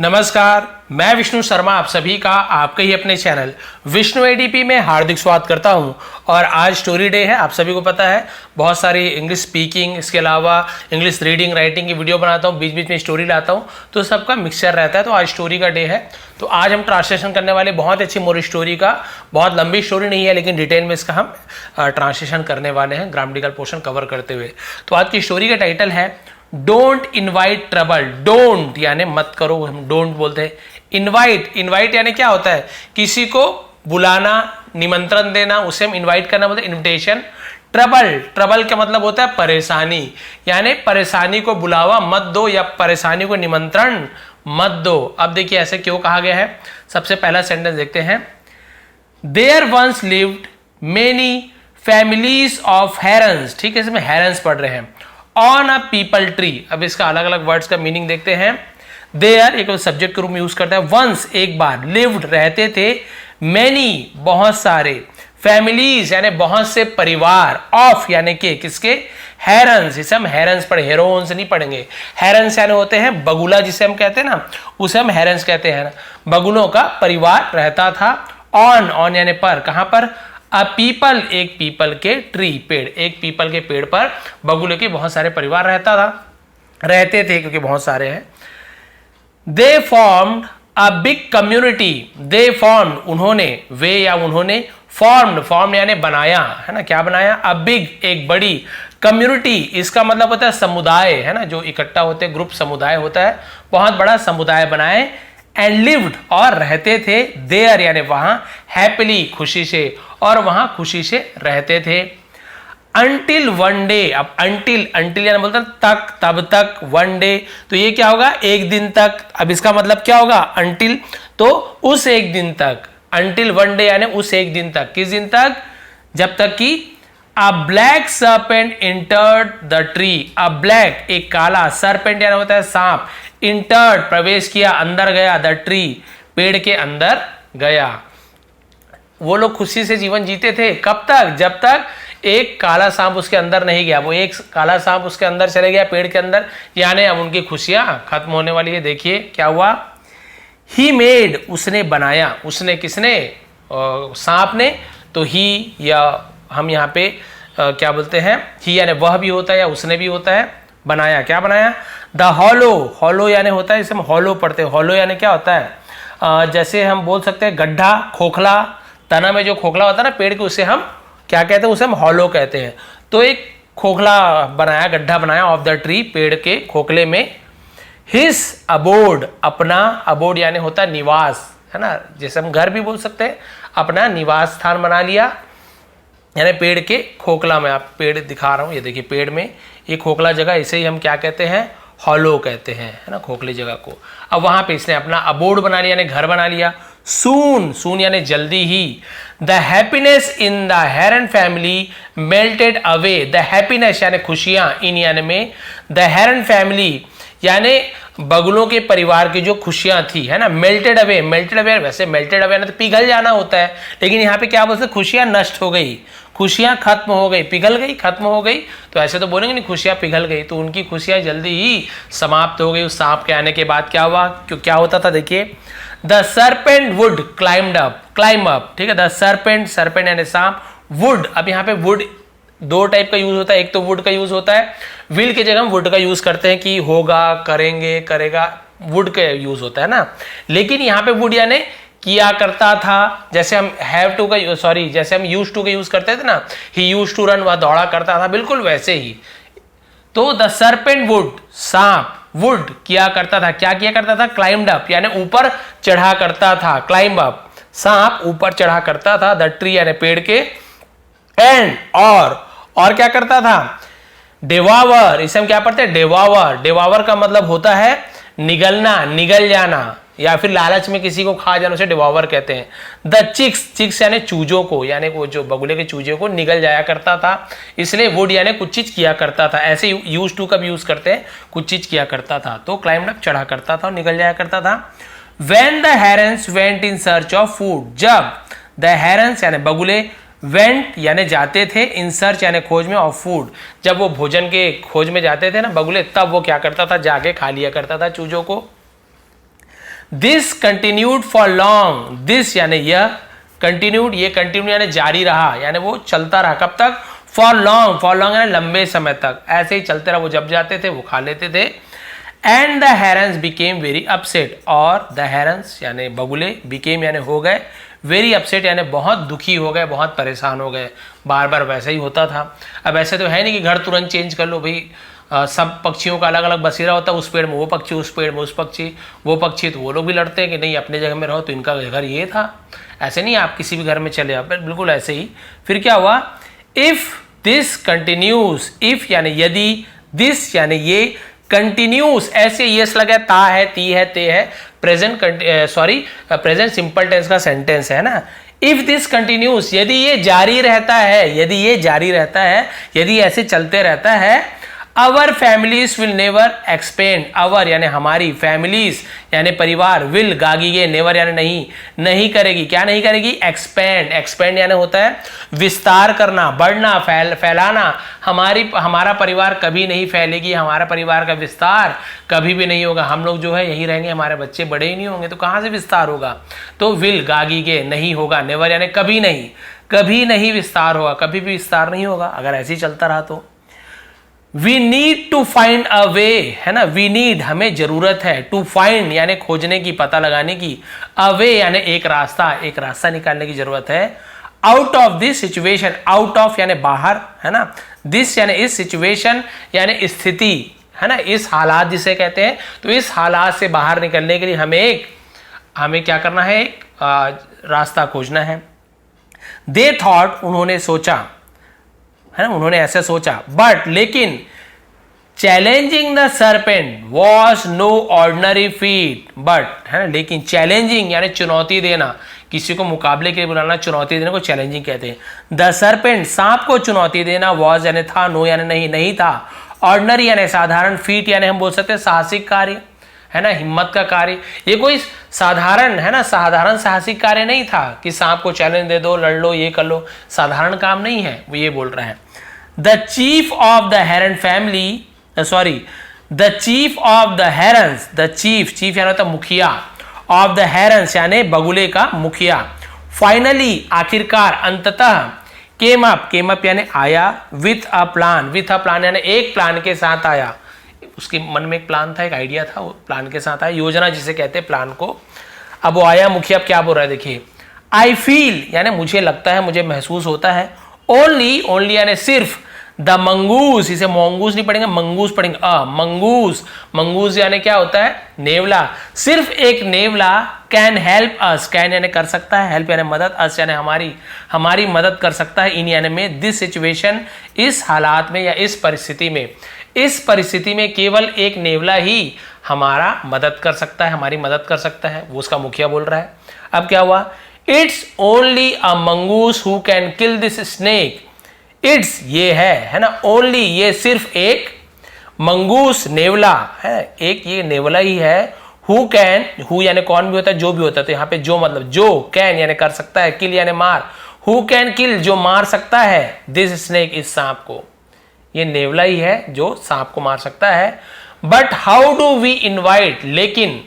नमस्कार, मैं विष्णु शर्मा आप सभी का आपके ही अपने चैनल विष्णु एडीपी में हार्दिक स्वागत करता हूं। और आज स्टोरी डे है। आप सभी को पता है बहुत सारी इंग्लिश स्पीकिंग, इसके अलावा इंग्लिश रीडिंग राइटिंग की वीडियो बनाता हूं, बीच बीच में स्टोरी लाता हूं, तो सबका मिक्सचर रहता है। तो आज स्टोरी का डे है, तो आज हम ट्रांसलेशन करने वाले बहुत अच्छी मोरल स्टोरी का। बहुत लंबी स्टोरी नहीं है लेकिन डिटेल में इसका हम ट्रांसलेशन करने वाले हैं, ग्रामेटिकल पोर्शन कवर करते हुए। तो आज की स्टोरी का टाइटल है डोंट इनवाइट ट्रबल। डोंट यानी मत करो, हम डोंट बोलते हैं। इनवाइट, इनवाइट यानी क्या होता है? किसी को बुलाना, निमंत्रण देना, उसे हम इनवाइट करना बोलते हैं इनविटेशन। ट्रबल, ट्रबल का मतलब होता है परेशानी, यानी परेशानी को बुलावा मत दो या परेशानी को निमंत्रण मत दो। अब देखिए ऐसे क्यों कहा गया है। सबसे पहला सेंटेंस देखते हैं। There once lived many families of herons. ठीक है, इसमें हेरन्स पढ़ रहे हैं। On a peepal tree. अब इसका अलग अलग वर्ड्स का मीनिंग देखते हैं। देयर एक सब्जेक्ट के रूप में यूज करता है। वंस एक बार, लिव्ड रहते थे, मैनी बहुत सारे, फैमिलीज यानी बहुत से परिवार, ऑफ यानी के किसके? हेरन्स। इसे हम हेरन्स पढ़े, हेरोन्स नहीं पढ़ेंगे। हेरन्स यानी होते हैं बगुला, जिसे हम कहते हैं ना, उसे हम हेरन्स कहते हैं। बगुलों का परिवार रहता था। ऑन, ऑन यानी पर, कहां पर? अ पीपल, एक पीपल के ट्री, पेड़, एक पीपल के पेड़ पर बगुले के बहुत सारे परिवार रहते थे क्योंकि बहुत सारे हैं। दे formed a big community. They formed उन्होंने, वे या उन्होंने, फॉर्म्ड, फॉर्म्ड यानी बनाया, है ना, क्या बनाया? अ बिग एक बड़ी, कम्युनिटी इसका मतलब होता है समुदाय, है ना, जो इकट्ठा होते हैं, ग्रुप समुदाय होता है। बहुत बड़ा समुदाय बनाए। एंड लिव्ड और रहते थे, देयर यानी वहां, हैप्पीली खुशी से, और वहां खुशी से रहते थे। Until one day. अब अंटिल, अंटिल यानी बोलते हैं तक, तब तक, वन डे तो ये क्या होगा? एक दिन तक। अब इसका मतलब क्या होगा? अंटिल तो उस एक दिन तक, अंटिल वन डे यानी उस एक दिन तक। किस दिन तक? जब तक कि a black serpent entered the tree. A black एक काला, सर्पेंट यानी होता है सांप, इंटर्ड प्रवेश किया, अंदर गया, द ट्री पेड़ के अंदर गया। वो लोग खुशी से जीवन जीते थे। कब तक? जब तक एक काला सांप उसके अंदर नहीं गया। वो एक काला सांप उसके अंदर चले गया, पेड़ के अंदर, यानी अब उनकी खुशियां खत्म होने वाली है। देखिए क्या हुआ। ही मेड, उसने बनाया। उसने किसने? सांप ने। तो ही या हम यहाँ पे क्या बोलते हैं? ही यानी वह भी होता है या उसने भी होता है। बनाया, क्या बनाया? द हॉलो, हॉलो यानी होता है, इसे हम हॉलो पढ़ते हैं। हॉलो यानी क्या होता है? जैसे हम बोल सकते हैं गड्ढा, खोखला, तना में जो खोखला होता है ना पेड़ के, उसे हम क्या कहते हैं? उसे हम हॉलो कहते हैं। तो एक खोखला बनाया, गड्ढा बनाया ऑफ द ट्री, पेड़ के खोखले में। हिज अबोर्ड, अपना, अबोर्ड यानी होता है निवास, है ना, जैसे हम घर भी बोल सकते हैं। अपना निवास स्थान बना लिया, यानी पेड़ के खोखला में। आप पेड़ दिखा रहा हूं, ये देखिए पेड़ में ये खोखला जगह, इसे ही हम क्या कहते हैं? हॉलो कहते हैं, है ना, खोखली जगह को। अब वहां पे इसने अपना अबोर्ड बना लिया, यानी घर बना लिया। सून, सून यानी जल्दी ही। The happiness in the heron family melted away. The happiness यानी खुशियां, इन यानी में, द हेरन फैमिली यानी बगुलों के परिवार की जो खुशियां थी, है ना, मेल्टेड अवे। मेल्टेड अवे वैसे मेल्टेड अवे ना तो पिघल जाना होता है, लेकिन यहाँ पे क्या बोलते हैं? खुशियां नष्ट हो गई, खुशियां खत्म हो गई, पिघल गई, खत्म हो गई। तो ऐसे तो बोलेंगे नहीं खुशियां पिघल गई, तो उनकी खुशियां जल्दी ही समाप्त हो गई। उस सांप के आने के बाद क्या हुआ? क्यों क्या होता था? देखिए, the serpent would climbed up, climb up, ठीक है। द सर्पेंट, सर्पेंट यानी सांप, वुड, अब यहाँ पे वुड दो टाइप का यूज होता है। एक तो वुड का यूज होता है, विल की जगह हम वुड का यूज करते हैं कि होगा, करेंगे, करेगा, वुड का यूज होता है ना। लेकिन यहाँ पे वुड यानी किया करता था। जैसे हम हैव टू का, सॉरी, जैसे हम यूज टू का यूज करते थे ना, ही यूज टू रन, वह दौड़ा करता था, बिल्कुल वैसे ही। तो द सर्पेंट वुड, सांप, वुड किया करता था, क्या किया करता था? क्लाइम्ड अप यानी ऊपर चढ़ा करता था। क्लाइंब अप, सांप ऊपर चढ़ा करता था, द ट्री यानी पेड़ के। एंड और क्या करता था? डिवावर, इसे हम क्या पढ़ते हैं? डिवावर। डिवावर का मतलब होता है निगलना, निगल जाना, या फिर लालच में किसी को खा जाना, उसे डिवावर कहते हैं। द चिक्स, चिक्स यानी चूजों को, यानी वो जो बगुले के चूजे को निगल जाया करता था, इसलिए वुड यानी कुछ चीज किया करता था। ऐसे यूज टू का भी यूज करते हैं, कुछ चीज किया करता था। तो क्लाइम्ड अप चढ़ा करता था और निगल जाया करता था। When the herons went in search of food, जब द हेरन्स यानी बगुले, वेंट यानी जाते थे, इन सर्च यानी खोज में, ऑफ फूड जब वो भोजन के खोज में जाते थे ना बगुले, तब वो क्या करता था? जाके खा लिया करता था चूजों को। This continued for long, this यानी यह, कंटिन्यूड ये कंटिन्यू यानी जारी रहा, यानी वो चलता रहा, कब तक? फॉर लॉन्ग यानी लंबे समय तक, ऐसे ही चलते रहा, वो जब जाते थे वो खा लेते थे। And the herons became very upset, और द हेरन्स यानी बगुले, बिकेम यानी हो गए, वेरी अपसेट यानी बहुत दुखी हो गए, बहुत परेशान हो गए, बार बार वैसे ही होता था। अब ऐसे तो है नहीं कि घर तुरंत चेंज कर लो भाई, सब पक्षियों का अलग अलग बसेरा होता है, उस पेड़ में वो पक्षी, उस पेड़ में उस पक्षी, वो पक्षी, तो वो लोग भी लड़ते हैं कि नहीं अपने जगह में रहो, तो इनका घर ये था। ऐसे नहीं आप किसी भी घर में चले आप, बिल्कुल ऐसे ही। फिर क्या हुआ? इफ दिस कंटिन्यूज, इफ यानी यदि, दिस यानी ये, कंटिन्यूस ऐसे यस लगा, ता है, ती है, ते है, प्रेजेंट सिंपल टेंस का सेंटेंस है ना। इफ दिस कंटिन्यूस, यदि ये जारी रहता है, यदि ये जारी रहता है, यदि ऐसे चलते रहता है, अवर फैमिलीज विल नेवर एक्सपेंड, अवर यानी हमारी, फैमिलीज यानी परिवार, विल गागीगे, नेवर यानी नहीं, नहीं करेगी, क्या नहीं करेगी? एक्सपेंड, एक्सपेंड यानी होता है विस्तार करना, बढ़ना, फैलाना, हमारा परिवार कभी नहीं फैलेगी, हमारा परिवार का विस्तार कभी भी नहीं होगा, हम लोग जो है यही रहेंगे, हमारे बच्चे बड़े ही नहीं होंगे, तो कहां से विस्तार होगा? तो विल गागीगे नहीं होगा, नेवर यानी कभी नहीं, कभी नहीं विस्तार होगा, कभी भी विस्तार नहीं होगा अगर ऐसे ही चलता रहा तो। We need to find a way, है ना, वी नीड हमें जरूरत है, टू फाइंड यानी खोजने की, पता लगाने की, अ वे यानी एक रास्ता निकालने की जरूरत है, out of this situation, out of यानी बाहर, है ना, दिस यानी इस, सिचुएशन यानी स्थिति, है ना, इस हालात जिसे कहते हैं, तो इस हालात से बाहर निकलने के लिए हमें क्या करना है? एक रास्ता खोजना है। दे थॉट उन्होंने सोचा, है ना, उन्होंने ऐसे सोचा, बट लेकिन challenging the serpent was no ordinary feat, but, है ना, लेकिन चैलेंजिंग यानी चुनौती देना, किसी को मुकाबले के लिए बुलाना, चुनौती देने को चैलेंजिंग कहते हैं। द सर्पेंट सांप को चुनौती देना, वॉज यानी था, नो यानी नहीं, नहीं था, ऑर्डिनरी यानी साधारण, फीट यानी हम बोल सकते हैं साहसिक कार्य, है ना, हिम्मत का कार्य। ये कोई साधारण, है ना, साधारण साहसिक कार्य नहीं था कि सांप को चैलेंज दे दो, लड़ लो, ये कर लो, साधारण काम नहीं है, वो ये बोल रहा है। The chief of the heron family, the chief of the herons, the chief यानी होता मुखिया, ऑफ द हेरन्स यानी बगुले का मुखिया, फाइनली आखिरकार, अंततः, केम अप यानी आया, विथ अ प्लान यानी एक प्लान के साथ आया, उसके मन में एक प्लान था, एक आइडिया था, वो प्लान के साथ आया, योजना जिसे कहते हैं प्लान को। अब वो आया मुखिया, अब क्या बोल रहा है देखिए, आई फील यानी मुझे लगता है, मुझे महसूस होता है, ओनली यानी सिर्फ, द मंगूस, इसे मोंगूस नहीं पढ़ेंगे, मंगूस पढ़ेंगे, मंगूस यानी क्या होता है? नेवला, सिर्फ एक नेवला, कैन हेल्प अस, कैन यानी कर सकता है, हेल्प यानी मदद, अस यानी हमारी मदद कर सकता है, इन यानी में, दिस सिचुएशन इस हालात में या इस परिस्थिति में केवल एक नेवला ही हमारा मदद कर सकता है, हमारी मदद कर सकता है, वो उसका मुखिया बोल रहा है। अब क्या हुआ? It's only a mongoose who can kill this snake, it's ये है ना, ओनली ये सिर्फ एक, मंगूस नेवला है, एक ये नेवला ही है, हु कैन, हु यानी कौन भी होता है, जो भी होता है, तो यहाँ पे जो मतलब जो, कैन यानी कर सकता है, किल यानी मार, हु कैन किल जो मार सकता है, दिस स्नेक इस सांप को, ये नेवला ही है जो सांप को मार सकता है। But how do we invite, लेकिन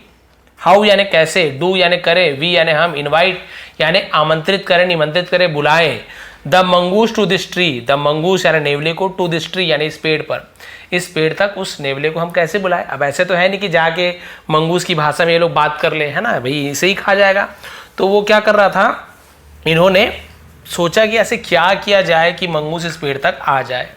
हाउ यानी कैसे, डू यानी करे, वी यानी हम, इनवाइट यानी आमंत्रित करें, निमंत्रित करें, बुलाएं, the mongoose to this tree, the mongoose यानी नेवले को, टू दिस ट्री यानी इस पेड़ पर, इस पेड़ तक उस नेवले को हम कैसे बुलाएं? अब ऐसे तो है नहीं कि जाके मंगूस की भाषा में ये लोग बात कर ले, है ना, भाई इसे ही खा जाएगा। तो वो क्या कर रहा था, इन्होंने सोचा कि ऐसे क्या किया जाए कि मंगूस इस पेड़ तक आ जाए।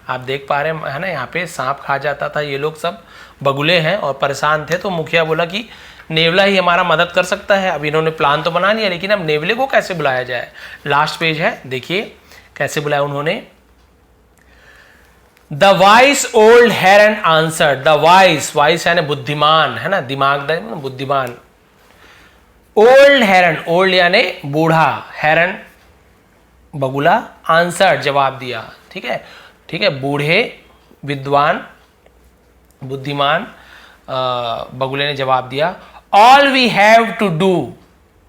आप देख पा रहे हैं, है ना, यहाँ पे सांप खा जाता था, ये लोग सब बगुले हैं और परेशान थे, तो मुखिया बोला कि नेवला ही हमारा मदद कर सकता है। अब इन्होंने प्लान तो बना लिया, लेकिन अब नेवले को कैसे बुलाया जाए? लास्ट पेज है, देखिए कैसे बुलाया उन्होंने। The vice old heron answered, the vice यानी बुद्धिमान, है ना, दिमागदार, बुद्धिमान, ओल्ड हेरन, ओल्ड यानी बूढ़ा, हेरन बगुला, आंसर्ड जवाब दिया, ठीक है, बूढ़े विद्वान बुद्धिमान बगुले ने जवाब दिया। All we have to do,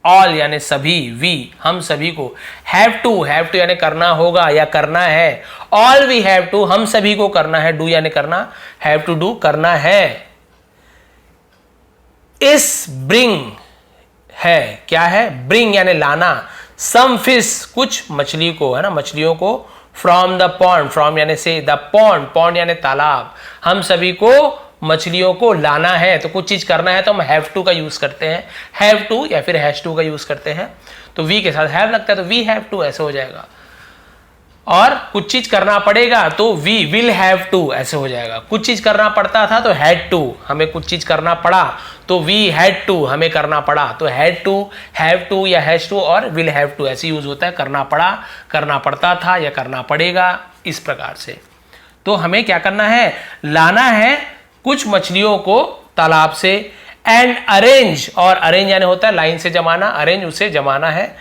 all यानी सभी, वी हम सभी को, हैव टू यानी करना होगा या करना है, ऑल वी हैव टू हम सभी को करना है, डू यानी करना, हैव टू डू करना है, इस ब्रिंग है, क्या है, ब्रिंग यानी लाना, सम फिश कुछ मछली को, है ना, मछलियों को, फ्रॉम द पॉन्ड, फ्रॉम यानी से, द पॉन्ड, पॉन्ड यानी तालाब, हम सभी को मछलियों को लाना है, तो कुछ चीज करना है तो हम हैव टू का यूज करते हैं, हैव टू या फिर हैज टू का यूज करते हैं, तो वी के साथ हैव लगता है तो वी हैव टू ऐसे हो जाएगा, और कुछ चीज करना पड़ेगा तो वी विल हैव टू ऐसे हो जाएगा, कुछ चीज करना पड़ता था तो हैड टू, हमें कुछ चीज करना पड़ा तो वी हैड टू, हमें करना पड़ा, तो हैड टू, हैव टू या हैज टू और विल हैव टू ऐसे यूज होता है, करना पड़ा, करना पड़ता था या करना पड़ेगा, इस प्रकार से। तो हमें क्या करना है, लाना है कुछ मछलियों को तालाब से, एंड अरेंज, और अरेंज यानी होता है लाइन से जमाना, अरेंज उसे जमाना है,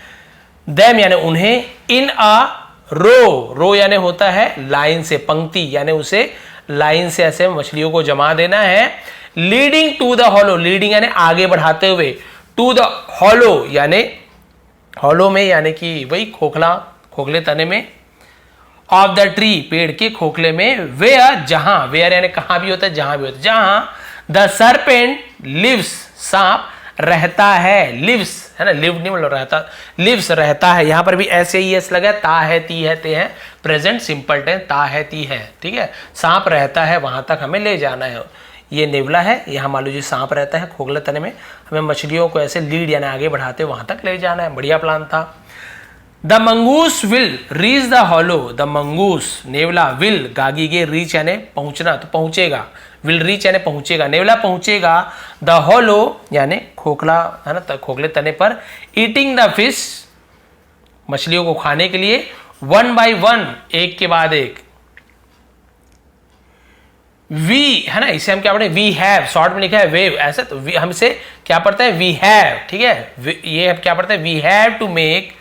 देम यानी उन्हें, इन अ रो, रो यानी होता है लाइन से, पंक्ति यानी उसे लाइन से ऐसे मछलियों को जमा देना है, leading to the hollow, leading यानी आगे बढ़ाते हुए, टू द हॉलो यानी हॉलो में यानी कि वही खोखला, खोखले तने में, ऑफ द ट्री पेड़ के खोखले में, वेयर जहां, वेयर यानी कहां भी होता है, जहां भी होता है, जहां द सरपेंट लिव्स, सांप रहता है, लिव्स है ना, लिव नहीं मतलब रहता, लिव्स रहता है, यहां पर भी ऐसे ही एस लगा, ता है, ती है, ते है, प्रेजेंट सिंपल टेंस, ता है, ती है, ठीक है, सांप रहता है, वहां तक हमें ले जाना है, ये नेवला है, यहां मान लीजिए सांप रहता है खोखले तने में, हमें मछलियों को ऐसे लीड यानी आगे बढ़ाते वहां तक ले जाना है, बढ़िया प्लान था। The mongoose will reach the hollow, the mongoose नेवला, विल गागीगे, रीच यानी पहुंचना, तो पहुंचेगा, विल रीच यानी पहुंचेगा, नेवला पहुंचेगा, द हॉलो यानी खोखला, है ना, खोखले तने पर, ईटिंग द फिश मछलियों को खाने के लिए, वन बाय वन एक के बाद एक, वी है ना, इसे हम क्या पढ़े, वी हैव, शॉर्ट में लिखा है वेव, ऐसा तो हमसे क्या पढ़ता है, वी हैव, ठीक है, ये क्या पढ़ता है, वी हैव टू मेक,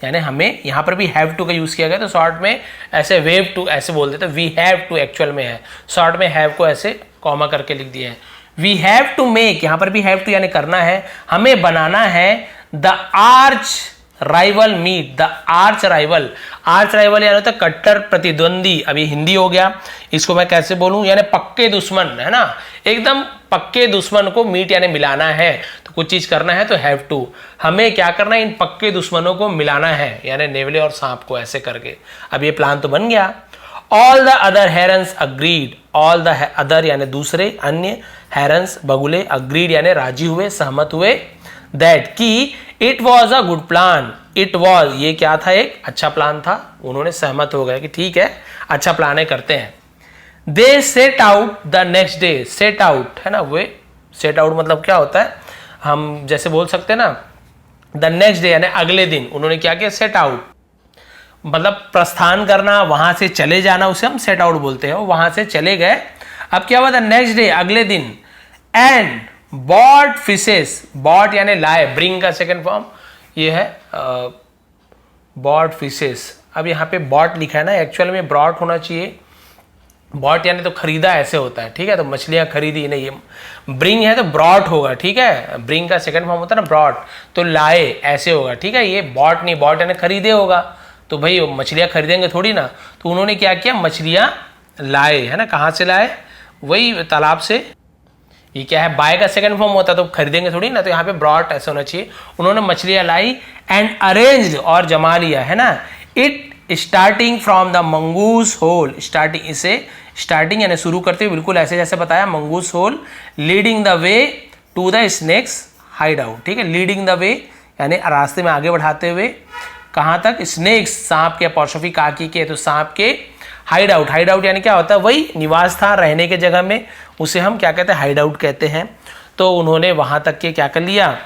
यानी हमें यहां पर भी हैव टू का यूज किया गया, तो शॉर्ट में ऐसे वेव टू ऐसे बोल देते, वी हैव टू एक्चुअल में है, शॉर्ट में हैव को ऐसे कॉमा करके लिख दिया है, वी हैव टू मेक, यहां पर भी हैव टू यानी करना है, हमें बनाना है, the arch rival meet, the arch rival, arch rival यानी होता है कट्टर प्रतिद्वंदी, अभी हिंदी हो गया, इसको मैं कैसे बोलूं, यानी पक्के दुश्मन, है ना, एकदम पक्के दुश्मन को मीट यानी मिलाना है, तो कुछ चीज करना है तो हैव टू, हमें क्या करना है, इन पक्के दुश्मनों को मिलाना है, यानी नेवले और सांप को ऐसे करके, अब ये प्लान तो बन गया। All the other herons agreed, all the other यानी दूसरे, अन्य, हेरन्स बगुले, अग्रीड यानी राजी हुए, सहमत हुए, दैट कि it was a good plan, it was ये क्या था, एक अच्छा प्लान था, उन्होंने सहमत हो गए कि ठीक है अच्छा प्लान है, करते हैं। They set out the next day, set out है ना, वे सेट आउट मतलब क्या होता है, हम जैसे बोल सकते हैं ना, द नेक्स्ट डे यानी अगले दिन, उन्होंने क्या किया, सेट आउट मतलब प्रस्थान करना, वहां से चले जाना, उसे हम सेट आउट बोलते हैं, वहां से चले गए, अब क्या हुआ, द नेक्स्ट डे अगले दिन, एंड बॉट फिशेस, बॉट यानी लाए, ब्रिंग का सेकंड फॉर्म ये है, बॉट फिशेस, अब यहाँ पे बॉट लिखा है ना, एक्चुअल में ब्रॉट होना चाहिए, बॉट यानी तो खरीदा ऐसे होता है, ठीक है, तो मछलियां खरीदी नहीं, ये ब्रिंग है तो ब्रॉट होगा, ठीक है, ब्रिंग का सेकंड फॉर्म होता है ना ब्रॉट, तो लाए ऐसे होगा, ठीक है, ये बॉट नहीं, बॉट यानी खरीदे होगा, तो भाई मछलियां खरीदेंगे थोड़ी ना, तो उन्होंने क्या किया, मछलियां लाए, है ना, कहाँ से लाए, वही तालाब से, ये क्या है, बाय का सेकंड फॉर्म होता है तो खरीदेंगे थोड़ी ना, तो यहाँ पे ब्रॉट ऐसा होना चाहिए, उन्होंने मछलियां लाई, एंड अरेंज्ड और जमा लिया, है ना, it starting from the mongoose hole, starting, इसे स्टार्टिंग यानी शुरू करते हुए बिल्कुल ऐसे जैसे बताया, mongoose hole, leading the way to the snake's hideout, ठीक है, लीडिंग द वे यानी रास्ते में आगे बढ़ाते हुए, कहाँ तक, स्नेक्स सांप के, अपॉस्ट्रोफी काकी के, तो सांप के हाइड आउट, हाइड आउट यानी क्या होता है, वही निवास स्थान, रहने के जगह में, उसे हम क्या कहते हैं, हाइड आउट कहते हैं, तो उन्होंने वहां तक के क्या कर लिया,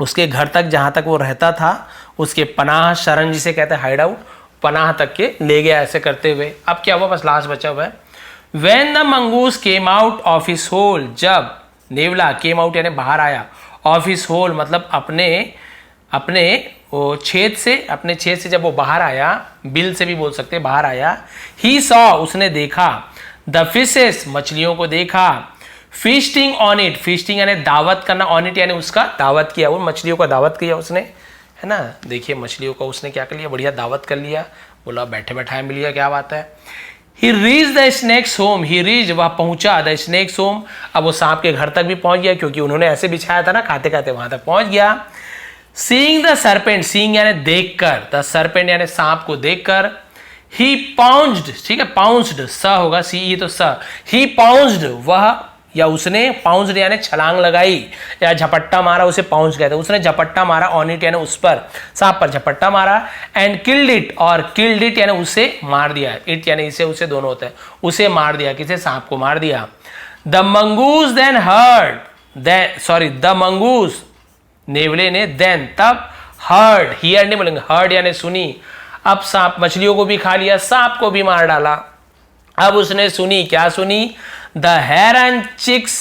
उसके घर तक जहां तक वो रहता था, उसके पनाह शरण जिसे कहते हैं हाइड आउट, पनाह तक के ले गया ऐसे करते हुए। अब क्या हुआ, बस लास्ट बचा हुआ है, when the mongoose came out of his hole, जब नेवला केम आउट यानी बाहर आया, ऑफ हिज होल मतलब अपने अपने छेद से, अपने छेद से जब वो बाहर आया, बिल से भी बोल सकते हैं, बाहर आया, ही सॉ उसने देखा, द फिशेस मछलियों को देखा, फीस्टिंग ऑन इट, फीस्टिंग यानी दावत करना, ऑन इट यानी उसका दावत किया, उन मछलियों का दावत किया उसने, है ना, देखिए मछलियों का उसने क्या कर लिया, बढ़िया दावत कर लिया, बोला बैठे बैठाए मिल गया, क्या बात है। He reach the snake's home, he reach वह पहुंचा, द स्नेक्स होम अब वो सांप के घर तक भी पहुंच गया, क्योंकि उन्होंने ऐसे बिछाया था ना, खाते खाते वहां तक पहुंच गया। सीइंग द सर्पेंट, सीइंग यानी देखकर, द सर्पेंट यानी सांप को देखकर, ही पाउंस्ड, ठीक है, पाउंस्ड स होगा, सी ई तो स, ही पाउंस्ड वह या उसने, पाउंस्ड यानी छलांग लगाई या झपट्टा मारा, उसे पाउंस कहते हैं, उसने झपट्टा मारा, ऑन इट यानी उस पर, सांप पर झपट्टा मारा, एंड किल्ड इट, और किल्ड इट यानी उसे मार दिया, इट यानी इसे उसे दोनों होता है, उसे मार दिया, किसे, सांप को मार दिया। The mongoose then heard, sorry the mongoose नेवले ने देन तब, हर्ड, हियर नहीं बोलेंगे, हर्ड यानी सुनी, अब सांप मछलियों को भी खा लिया, सांप को भी मार डाला, अब उसने सुनी, क्या सुनी, द हेरन चिक्स,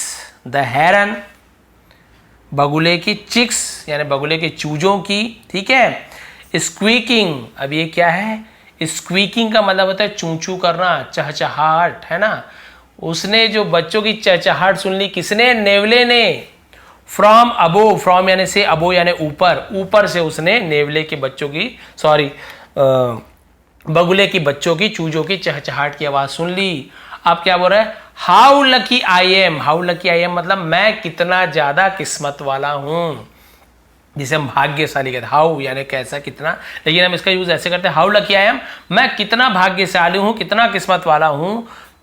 द हेरन बगुले की, चिक्स यानी बगुले के चूजों की, ठीक है, स्क्वीकिंग, अब ये क्या है, स्क्वीकिंग का मतलब होता है चूंचू करना, चहचहाहट, है ना, उसने जो बच्चों की चहचहाहट सुन ली, किसने, नेवले ने, फ्रॉम अबो, फ्रॉम यानी से, अबो यानी ऊपर, ऊपर से उसने नेवले के बच्चों की, सॉरी बगुले की बच्चों की, चूजों की चहचहाहट की आवाज सुन ली। अब क्या बोल रहा है, how lucky I am, how lucky I am मतलब मैं कितना ज्यादा किस्मत वाला हूं, जिसे हम भाग्यशाली कहते हैं, हाउ यानी कैसा, कितना, लेकिन हम इसका यूज ऐसे करते हैं, हाउ लकी आई एम, मैं कितना भाग्यशाली हूं, कितना किस्मत वाला हूं।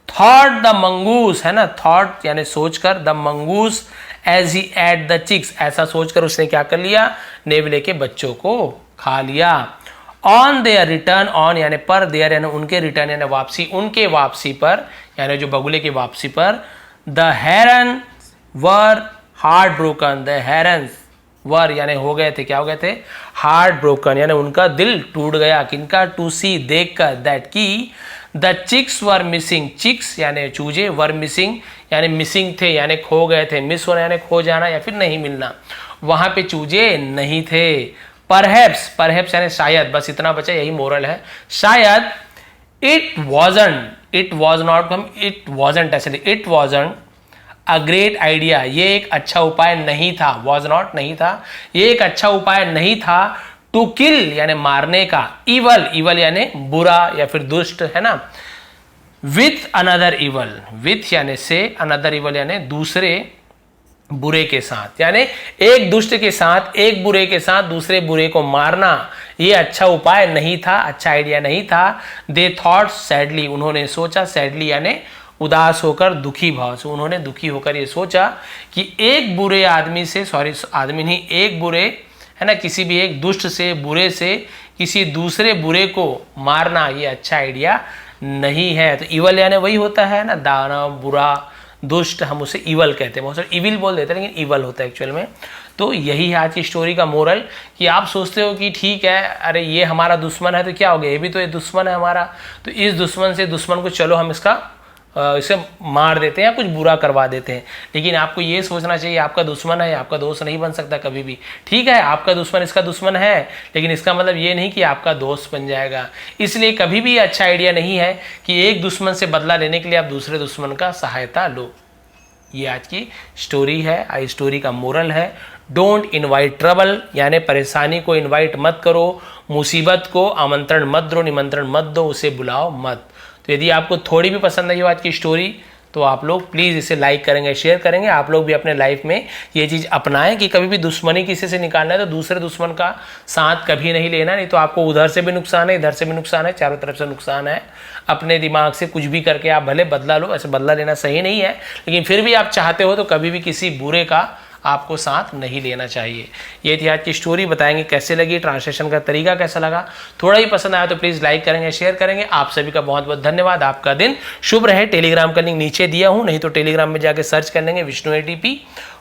थॉट द मंगूस, है ना, थॉट यानी सोचकर, the mongoose as he ate the chicks, ऐसा सोचकर उसने क्या कर लिया, नेवले के बच्चों को खा लिया। ऑन देयर रिटर्न, ऑन यानी पर, देयर यानी उनके, रिटर्न यानी वापसी, उनके वापसी पर, यानी जो बगुले की वापसी पर, the heron were heart broken, the herons were यानी हो गए थे, क्या हो गए थे, हार्ट ब्रोकन यानी उनका दिल टूट गया, किनका, टू सी देखकर, दैट की the chicks were missing, chicks यानी चूजे, वर मिसिंग यानी मिसिंग थे यानी खो गए थे, मिस होना यानी खो जाना या फिर नहीं मिलना, वहां पे चूजे नहीं थे। परहैप्स, परहैप्स यानी शायद, बस इतना बचा, यही मोरल है, शायद, it wasn't, it was not, हम इट वॉजंट ऐसे, it wasn't a great idea, ये एक अच्छा उपाय नहीं था, वॉज नॉट नहीं था, ये एक अच्छा उपाय नहीं था, टू किल यानी मारने का, इवल, इवल यानी बुरा या फिर दुष्ट, है ना, विथ अनदर इवल, विथ यानी से, अनदर इवल यानी दूसरे बुरे के साथ, यानी एक दुष्ट के साथ, एक बुरे के साथ दूसरे बुरे को मारना, ये अच्छा उपाय नहीं था, अच्छा आइडिया नहीं था। दे थॉट सैडली, उन्होंने सोचा, सैडली यानी उदास होकर, दुखी भाव से, उन्होंने दुखी होकर ये सोचा कि एक बुरे आदमी से, सॉरी आदमी नहीं, एक बुरे, है ना, किसी भी एक दुष्ट से, बुरे से किसी दूसरे बुरे को मारना ये अच्छा आइडिया नहीं है। तो इवल यानी वही होता है ना, दानव, बुरा, दुष्ट, हम उसे इवल कहते हैं, बहुत सारे इविल बोल देते हैं लेकिन इवल होता है एक्चुअल में। तो यही है आज की स्टोरी का मोरल, कि आप सोचते हो कि ठीक है, अरे ये हमारा दुश्मन है तो क्या हो गया, ये भी तो ये दुश्मन है हमारा, तो इस दुश्मन से, दुश्मन को चलो हम इसे मार देते हैं या कुछ बुरा करवा देते हैं, लेकिन आपको ये सोचना चाहिए आपका दुश्मन है, आपका दोस्त नहीं बन सकता कभी भी। ठीक है, आपका दुश्मन इसका दुश्मन है, लेकिन इसका मतलब ये नहीं कि आपका दोस्त बन जाएगा। इसलिए कभी भी अच्छा आइडिया नहीं है कि एक दुश्मन से बदला लेने के लिए आप दूसरे दुश्मन का सहायता लो। ये आज की स्टोरी है, आज स्टोरी का मोरल है, डोंट इनवाइट ट्रबल, यानी परेशानी को इनवाइट मत करो, मुसीबत को आमंत्रण मत दो, निमंत्रण मत दो, उसे बुलाओ मत। तो यदि आपको थोड़ी भी पसंद आई हो आज की स्टोरी, तो आप लोग प्लीज़ इसे लाइक करेंगे, शेयर करेंगे। आप लोग भी अपने लाइफ में ये चीज़ अपनाएं कि कभी भी दुश्मनी किसी से निकालना है तो दूसरे दुश्मन का साथ कभी नहीं लेना, नहीं तो आपको उधर से भी नुकसान है, इधर से भी नुकसान है, चारों तरफ से नुकसान है। अपने दिमाग से कुछ भी करके आप भले बदला लो, ऐसे बदला लेना सही नहीं है, लेकिन फिर भी आप चाहते हो तो कभी भी किसी बुरे का आपको साथ नहीं लेना चाहिए। ये थी आज की स्टोरी, बताएंगे कैसे लगी, ट्रांसलेशन का तरीका कैसा लगा। थोड़ा ही पसंद आया तो प्लीज़ लाइक करेंगे, शेयर करेंगे। आप सभी का बहुत बहुत धन्यवाद, आपका दिन शुभ रहे। टेलीग्राम का लिंक नीचे दिया हूँ, नहीं तो टेलीग्राम में जाके सर्च कर लेंगे विष्णु ADP,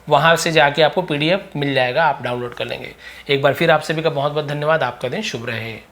वहाँ से जाके आपको PDF मिल जाएगा, आप डाउनलोड कर लेंगे। एक बार फिर आप सभी का बहुत बहुत धन्यवाद, आपका दिन शुभ रहे।